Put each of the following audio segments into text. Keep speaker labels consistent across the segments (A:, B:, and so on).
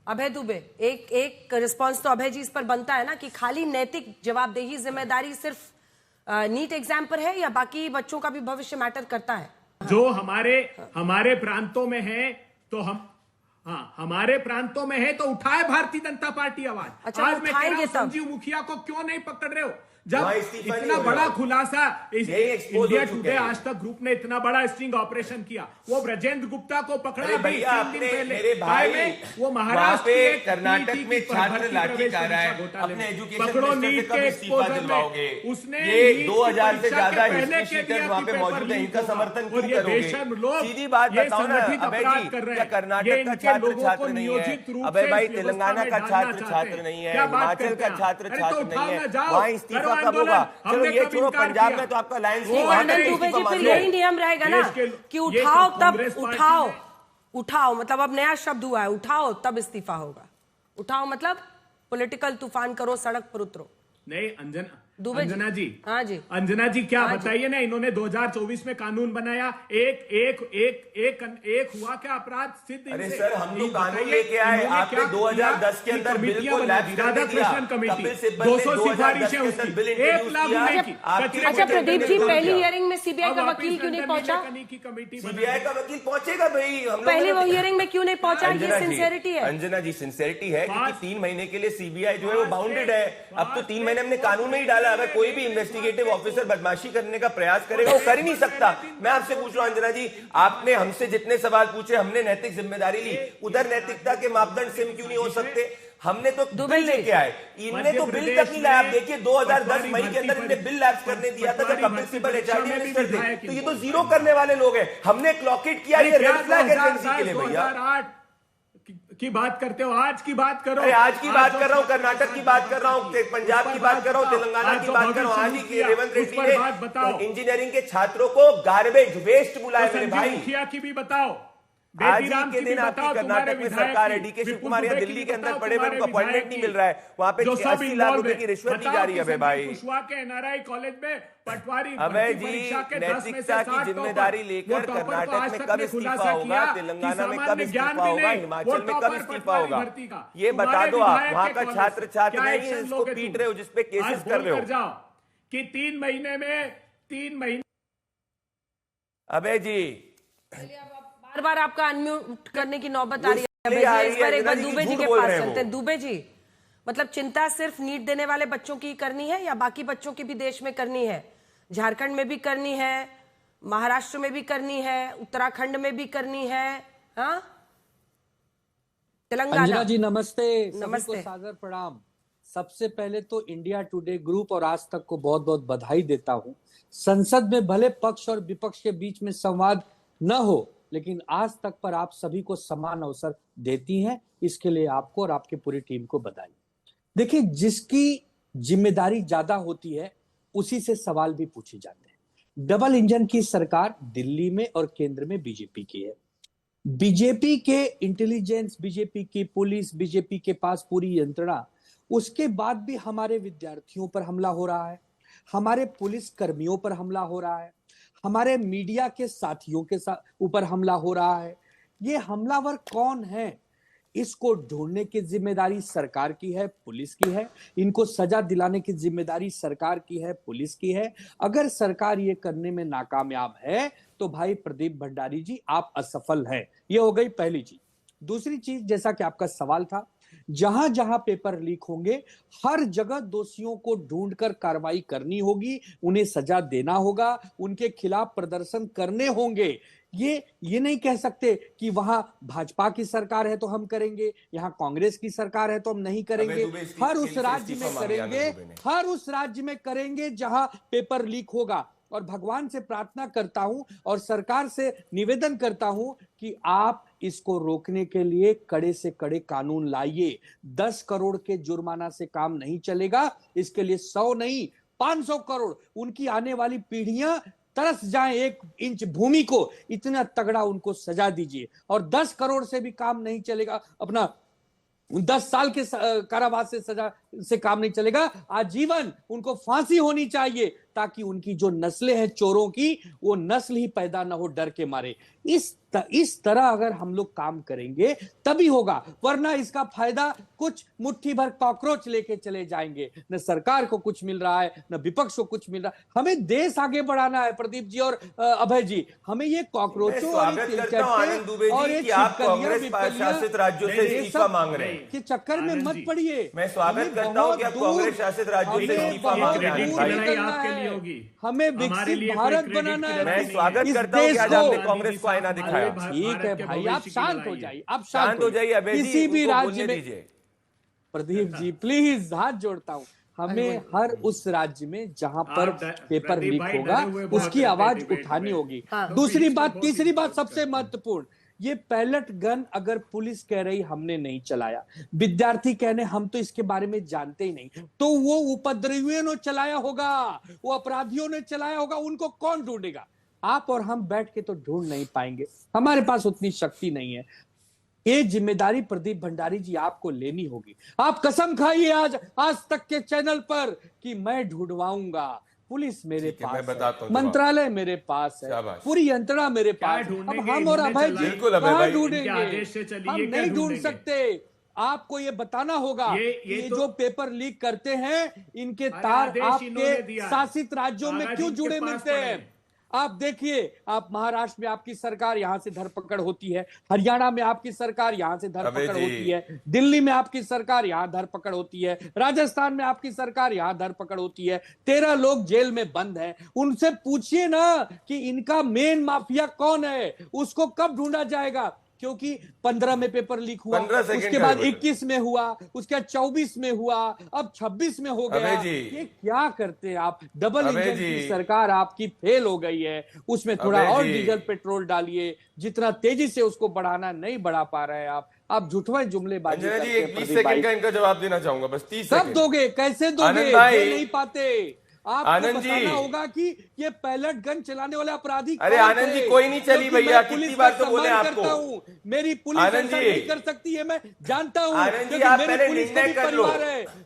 A: अभय दुबे, एक एक रिस्पॉन्स तो अभय जी इस पर बनता है ना कि खाली नैतिक जवाबदेही जिम्मेदारी सिर्फ नीट एग्जाम पर है या बाकी बच्चों का भी भविष्य मैटर करता है?
B: जो हमारे प्रांतों में है तो हमारे प्रांतों में है तो उठाए भारतीय जनता पार्टी आवाज।
A: अच्छा,
B: आज मैं कह रहा हूं,
A: तब
B: संजीव मुखिया को क्यों नहीं पकड़ रहे हो? जब इतना बड़ा खुलासा इंडिया टुडे आज तक ग्रुप ने इतना बड़ा स्टिंग ऑपरेशन किया, वो ब्रजेंद्र गुप्ता को पकड़ा अभी 3 दिन पहले, वो महाराष्ट्र
C: कर्नाटक में छात्र लाठी जा रहा है, अपने
B: पकड़ो नीट के एक्सपोजर में उसने
C: 2000 से ज्यादा वहां पे मौजूद है, इनका समर्थन क्यों करोगे? सीधी बात बताओ ना अभय जी, क्या कर्नाटक का छात्र नहीं है? अभय भाई, तेलंगाना का छात्र नहीं है, हिमाचल का छात्र नहीं है, वहां इस्तीफा कब होगा? चलो ये छोड़ो, पंजाब में तो आपका अलायंस
A: फिर यही नियम रहेगा ना कि उठाओ तब उठाओ मतलब अब नया शब्द हुआ है, उठाओ तब इस्तीफा होगा। उठाओ मतलब पॉलिटिकल तूफान करो, सड़क पर उतरो।
B: नहीं अंजना जी,
A: हाँ जी,
B: अंजना जी क्या बताइए ना, इन्होंने 2024 में कानून बनाया, एक हुआ क्या अपराध सिद्ध?
C: अरे सर, हम तो कानून लेके आए, आपने 2010 के अंदर बिल को लैप्स करने दिया, कपिल सिब्बल ने 2010 के अंदर बिल इंट्रोड्यूस किया।
A: अच्छा प्रदीप जी, पहली हियरिंग में सीबीआई का वकील क्यों नहीं पहुंचा?
C: सीबीआई का वकील पहुंचेगा भाई, हम
A: पहले वो हियरिंग में क्यों नहीं पहुंचा? ये सिंसियरिटी है
C: अंजना जी, सिंसियरिटी है क्योंकि 3 महीने के लिए सीबीआई जो है वो बाउंडेड है। अब तो 3 महीने हमने कानून में ही डाला, अगर कोई भी इन्वेस्टिगेटिव ऑफिसर बदमाशी करने का प्रयास करेगा वो कर ही नहीं सकता। मैं आपसे पूछ रहा हूं अंजना जी, आपने हमसे जितने सवाल पूछे, हमने नैतिक जिम्मेदारी ली, उधर नैतिकता के मापदंड सेम क्यों नहीं हो सकते? हमने तो बिल लेके आए, इनने तो बिल तक नहीं लाया। आप देखिए 2010 मई के अंदर इन्हें बिल लैप्स करने दिया था जब कपिल सिब्बल एचआरडी मिनिस्टर थे, तो ये तो जीरो करने वाले लोग हैं। हमने क्लॉकेट किया, ये रेड फ्लैग एजेंसी के लिए भैया
B: की बात करते हो, आज की बात करो।
C: अरे आज की बात कर रहा हूँ, कर्नाटक की बात कर रहा हूँ, पंजाब की बात कर रहा हूँ, तेलंगाना की बात कर रहा हूँ। आज ही रेवंत रेड्डी ने इंजीनियरिंग के छात्रों को गार्बेज वेस्ट बुलाया मेरे भाई।
B: मुखिया की भी बताओ,
C: आज ही के दिन आपकी कर्नाटक में सरकार है, डीके शिव कुमार यहाँ दिल्ली के अंदर पड़े हुए, उनको अपॉइंटमेंट नहीं मिल रहा है, वहां पे 80 लाख रुपए की रिश्वत दी जा रही है भाई।
B: एनआरआई कॉलेज में पटवारी
C: अभय जी, नैतिकता की जिम्मेदारी लेकर कर्नाटक में कब इस्तीफा होगा, तेलंगाना में कब इस्तीफा होगा, हिमाचल में कब इस्तीफा होगा, ये बता दो आप। वहां का छात्र नहीं है जिसको पीट रहे हो, जिसपे केसेस कर रहे हो
B: कि 3 महीने
C: अभय जी
A: बार आपका अनम्यूट करने की नौबत आ रही है। इस पर एक बार दुबे जी के पास चलते हैं। दुबे जी, मतलब चिंता सिर्फ नीट देने वाले बच्चों की करनी है या बाकी बच्चों की भी देश में करनी है? झारखंड में भी करनी है, महाराष्ट्र में भी करनी है, उत्तराखंड में भी करनी है, हाँ? तेलंगाना
D: जी नमस्ते,
A: नमस्ते,
D: सबको सादर प्रणाम। सबसे पहले तो इंडिया टुडे ग्रुप और आज तक को बहुत बहुत बधाई देता हूं। संसद में भले पक्ष और विपक्ष के बीच में संवाद न हो, लेकिन आज तक पर आप सभी को समान अवसर देती हैं, इसके लिए आपको और आपकी पूरी टीम को बधाई। देखिए, जिसकी जिम्मेदारी ज्यादा होती है उसी से सवाल भी पूछे जाते हैं। डबल इंजन की सरकार दिल्ली में और केंद्र में बीजेपी की है। बीजेपी के इंटेलिजेंस, बीजेपी की पुलिस, बीजेपी के पास पूरी यंत्रणा, उसके बाद भी हमारे विद्यार्थियों पर हमला हो रहा है, हमारे पुलिस कर्मियों पर हमला हो रहा है, हमारे मीडिया के साथियों के ऊपर हमला हो रहा है। ये हमलावर कौन है? इसको ढूंढने की जिम्मेदारी सरकार की है, पुलिस की है। इनको सजा दिलाने की जिम्मेदारी सरकार की है, पुलिस की है। अगर सरकार ये करने में नाकामयाब है तो भाई प्रदीप भंडारी जी, आप असफल हैं। ये हो गई पहली चीज। दूसरी चीज, जैसा कि आपका सवाल था, जहां जहां पेपर लीक होंगे हर जगह दोषियों को ढूंढकर कार्रवाई करनी होगी, उन्हें सजा देना होगा, उनके खिलाफ प्रदर्शन करने होंगे। ये नहीं कह सकते कि वहां भाजपा की सरकार है तो हम करेंगे, यहां कांग्रेस की सरकार है तो हम नहीं करेंगे। हर उस राज्य में करेंगे, हर उस राज्य में करेंगे जहां पेपर लीक होगा। और भगवान से प्रार्थना करता हूं और सरकार से निवेदन करता हूं कि आप इसको रोकने के लिए कड़े से कड़े कानून लाइए। 10 करोड़ के जुर्माना से काम नहीं चलेगा, इसके लिए 100 नहीं 500 करोड़, उनकी आने वाली पीढ़ियां तरस जाएं 1 इंच भूमि को, इतना तगड़ा उनको सजा दीजिए। और 10 करोड़ से भी काम नहीं चलेगा, अपना 10 साल के कारावास से सजा से काम नहीं चलेगा, आजीवन उनको फांसी होनी चाहिए ताकि उनकी जो नस्लें हैं चोरों की, वो नस्ल ही पैदा ना हो डर के मारे। इस तरह अगर हम लोग काम करेंगे तभी होगा, वरना इसका फायदा कुछ मुट्ठी भर कॉकरोच लेके चले जाएंगे। न सरकार को कुछ मिल रहा है, न विपक्ष को कुछ मिल रहा है। हमें देश आगे बढ़ाना है प्रदीप जी और अभय जी। हमें ये कॉकरोचों और
C: शासित राज्यों से इस्तीफा मांग रहे हैं
D: के चक्कर में मत पड़िए।
C: मैं स्वागत करता हूं कि आप कांग्रेस शासित राज्यों से इस्तीफा मांग रहे हैं।
D: हमें विकसित भारत बनाना है।
C: मैं स्वागत करता हूं कि आज आपने कांग्रेस को आईना दिखाया।
D: ठीक है भाई, आप शांत हो जाइए, आप शांत
C: हो जाइए।
D: किसी भी राज्य में प्रदीप जी प्लीज हाथ जोड़ता हूं, हमें हर उस राज्य में जहां पर पेपर लीक होगा उसकी आवाज उठानी होगी। दूसरी बात, तीसरी बात सबसे महत्वपूर्ण, ये पैलेट गन अगर पुलिस कह रही हमने नहीं चलाया, विद्यार्थी कहने हम तो इसके बारे में जानते ही नहीं, तो वो उपद्रवियों ने चलाया होगा, वो अपराधियों ने चलाया होगा, उनको कौन ढूंढेगा? आप और हम बैठ के तो ढूंढ नहीं पाएंगे, हमारे पास उतनी शक्ति नहीं है। ये जिम्मेदारी प्रदीप भंडारी जी आपको लेनी होगी। आप कसम खाइए आज तक के चैनल पर कि मैं ढूंढवाऊंगा। पुलिस मेरे पास है, मंत्रालय मेरे पास है, पूरी यंत्रणा मेरे पास है। अब हम और अभय जी कहां ढूंढेंगे? हम नहीं ढूंढ सकते। आपको ये बताना होगा ये तो जो पेपर लीक करते हैं इनके तार आपके शासित राज्यों में क्यों जुड़े मिलते हैं। आप देखिए, आप महाराष्ट्र में आपकी सरकार यहां से धरपकड़ होती है, हरियाणा में आपकी सरकार यहां से धरपकड़ होती है, दिल्ली में आपकी सरकार यहां धरपकड़ होती है, राजस्थान में आपकी सरकार यहां धरपकड़ होती है। 13 लोग जेल में बंद हैं। उनसे पूछिए ना कि इनका मेन माफिया कौन है, उसको कब ढूंढा जाएगा? क्योंकि 15 में पेपर लीक हुआ, उसके बाद 21 में हुआ, उसके बाद 24 में हुआ, अब 26 में हो गया। ये क्या करते हैं आप? डबल इंजन की सरकार आपकी फेल हो गई है। उसमें थोड़ा और डीजल पेट्रोल डालिए, जितना तेजी से उसको बढ़ाना नहीं बढ़ा पा रहे हैं आप झूठे जुमलेबाजी करते हैं।
C: 20 सेकंड का इनका जवाब देना चाहूंगा बस। 30
D: कब दोगे, कैसे दोगे? दे नहीं पाते। आपको बताना होगा कि ये पैलेट गन चलाने वाले अपराधी।
C: अरे आनंद जी, कोई नहीं चली भैया, कितनी बार तो बोले आपको।
D: मेरी पुलिस ऐसा नहीं कर सकती है, मैं जानता हूँ।
C: आनंद जी, आप पहले निर्णय कर लो।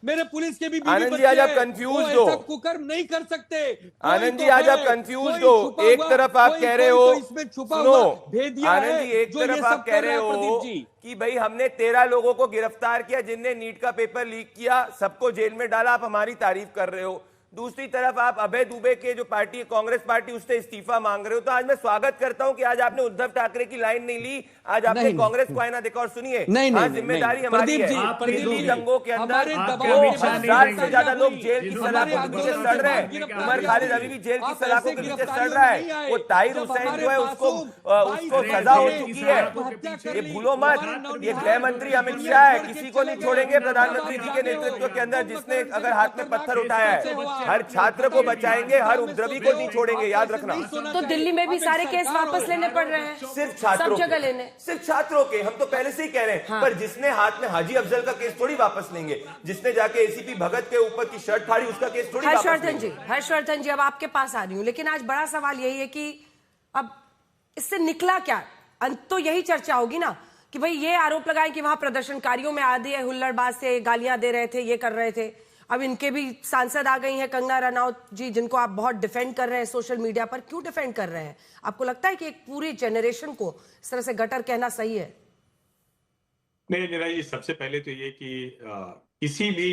D: मेरे पुलिस के भी
C: आनंद जी, आज आप कंफ्यूज हो।
D: कुकर्म नहीं कर सकते।
C: आनंद जी, आज आप कंफ्यूज हो। एक तरफ आप कह रहे हो,
D: इसमें छुपा हुआ भेदिया है।
C: आनंद जी, एक तरफ आप कह रहे हो कि भाई हमने 13 लोगों को गिरफ्तार किया जिनने नीट का पेपर लीक किया, सबको जेल में डाला, आप हमारी तारीफ कर रहे हो। दूसरी तरफ आप अभय दुबे के जो पार्टी है कांग्रेस पार्टी, उससे इस्तीफा मांग रहे हो। तो आज मैं स्वागत करता हूं कि आज आपने उद्धव ठाकरे की लाइन नहीं ली, आज आपने कांग्रेस को आईना देखा। और सुनिए, आज जिम्मेदारी हमारी है। दिल्ली दंगों के अंदर 2,000 से ज्यादा लोग जेल की सलाखों के पीछे सड़ रहे हैं। उमर खालिद अभी भी जेल की सलाखों के पीछे सड़ रहा है। वो ताहिर हुसैन जो है उसको सजा हो चुकी है। ये भूलो मत, ये गृह मंत्री अमित शाह है, किसी को नहीं छोड़ेंगे प्रधानमंत्री जी के नेतृत्व के अंदर जिसने अगर हाथ में पत्थर उठाया है। हर छात्र को बचाएंगे, हर उपद्रवी को नहीं छोड़ेंगे, याद रखना।
A: तो दिल्ली में भी सारे केस वापस लेने पड़ रहे हैं,
C: सिर्फ छात्रों
A: सब जगह लेने,
C: सिर्फ छात्रों के। हम तो पहले से ही कह रहे हैं। हाँ। पर जिसने हाथ में हाजी अफजल का केस थोड़ी वापस लेंगे, जिसने जाके एसीपी भगत के ऊपर की शर्ट फाड़ी उसका केस थोड़ी वापस लेंगे।
A: हर्षवर्धन जी, अब आपके पास आ रही हूँ, लेकिन आज बड़ा सवाल यही है कि अब इससे निकला क्या? अंत तो यही चर्चा होगी ना कि भाई ये आरोप लगाएं कि वहां प्रदर्शनकारियों में आदि हुल्लड़बाज थे, गालियां दे रहे थे, ये कर रहे थे। अब इनके भी सांसद आ गई हैं, कंगना रनौत जी, जिनको आप बहुत डिफेंड कर रहे हैं सोशल मीडिया पर। क्यों डिफेंड कर रहे हैं? आपको लगता है कि एक पूरी जनरेशन को इस तरह से गटर कहना सही है?
E: नहीं निरा जी, सबसे पहले तो ये कि किसी भी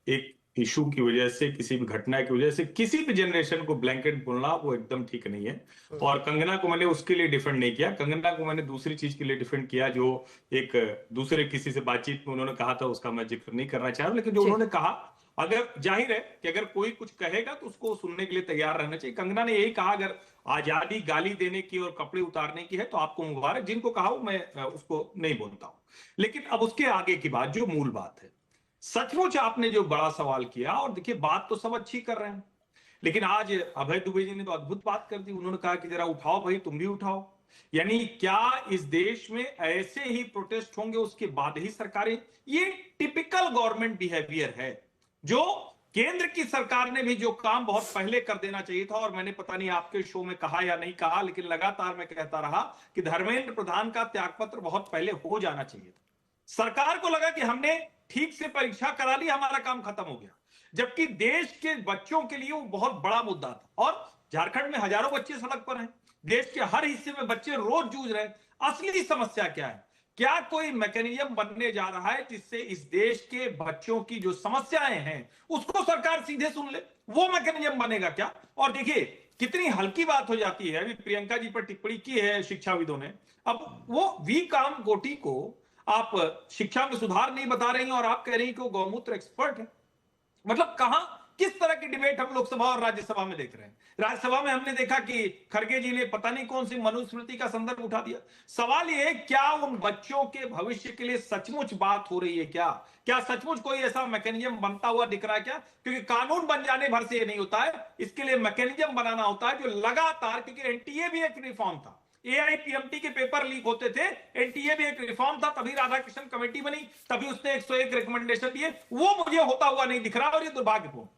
E: एक इशू की वजह से, किसी भी घटना की वजह से किसी भी जनरेशन को ब्लैंकेट बोलना वो एकदम ठीक नहीं है। और कंगना को मैंने उसके लिए डिफेंड नहीं किया, कंगना को मैंने दूसरी चीज के लिए डिफेंड किया, जो एक दूसरे किसी से बातचीत में उन्होंने कहा था, उसका मैं जिक्र नहीं करना चाह रहा हूं। लेकिन जो उन्होंने कहा, अगर जाहिर है कि अगर कोई कुछ कहेगा तो उसको सुनने के लिए तैयार रहना चाहिए। कंगना ने यही कहा, अगर आजादी गाली देने की और कपड़े उतारने की है तो आपको मुबारक, जिनको कहा मैं उसको नहीं बोलता हूं। लेकिन अब उसके आगे की बात, जो मूल बात है, सचमुच आपने जो बड़ा सवाल किया, और देखिए बात तो सब अच्छी कर रहे हैं, लेकिन आज अभय दुबे जी ने तो अद्भुत बात कर दी। उन्होंने कहा कि जरा उठाओ भाई, तुम भी उठाओ। यानी क्या इस देश में ऐसे ही प्रोटेस्ट होंगे उसके बाद ही सरकारें? ये टिपिकल गवर्नमेंट बिहेवियर है, जो केंद्र की सरकार ने भी जो काम बहुत पहले कर देना चाहिए था। और मैंने पता नहीं आपके शो में कहा या नहीं कहा, लेकिन लगातार मैं कहता रहा कि धर्मेंद्र प्रधान का त्यागपत्र बहुत पहले हो जाना चाहिए था। सरकार को लगा कि हमने ठीक से परीक्षा करा ली, हमारा काम खत्म हो गया। जबकि देश के बच्चों के लिए वो बहुत बड़ा मुद्दा था। और झारखंड में हजारों बच्चे सड़क पर हैं, देश के हर हिस्से में बच्चे रोज जूझ रहे हैं। असली समस्या क्या है? क्या कोई मैकेनिज्म बनने जा रहा है जिससे इस देश के बच्चों की जो समस्याएं हैं उसको सरकार सीधे सुन ले? वो मैकेनिज्म बनेगा क्या? और देखिए कितनी हल्की बात हो जाती है। अभी प्रियंका जी पर टिप्पणी की है शिक्षाविदों ने, अब वो वी काम गोटी को आप शिक्षा में सुधार नहीं बता रही हैं और आप कह रही हैं कि वो गौमूत्र एक्सपर्ट है। मतलब कहां किस तरह की डिबेट हम लोकसभा और राज्यसभा में देख रहे हैं? राज्यसभा में हमने देखा कि खड़गे जी ने पता नहीं कौन सी मनुस्मृति का संदर्भ उठा दिया। सवाल ये, क्या उन बच्चों के भविष्य के लिए सचमुच बात हो रही है? क्या सचमुच कोई ऐसा मैकेनिज्म बनता हुआ दिख रहा है क्या? क्योंकि कानून बन जाने भर से ये नहीं होता है, इसके लिए मैकेनिज्म बनाना होता है जो लगातार, क्योंकि एनटीए भी एक रिफॉर्म था, एआईपीएमटी के पेपर लीक होते थे, एनटीए भी एक रिफॉर्म था, तभी राधाकृष्णन कमेटी बनी, तभी उसने 101 रिकमेंडेशन दिए। वो मुझे होता हुआ नहीं दिख रहा और ये दुर्भाग्यपूर्ण।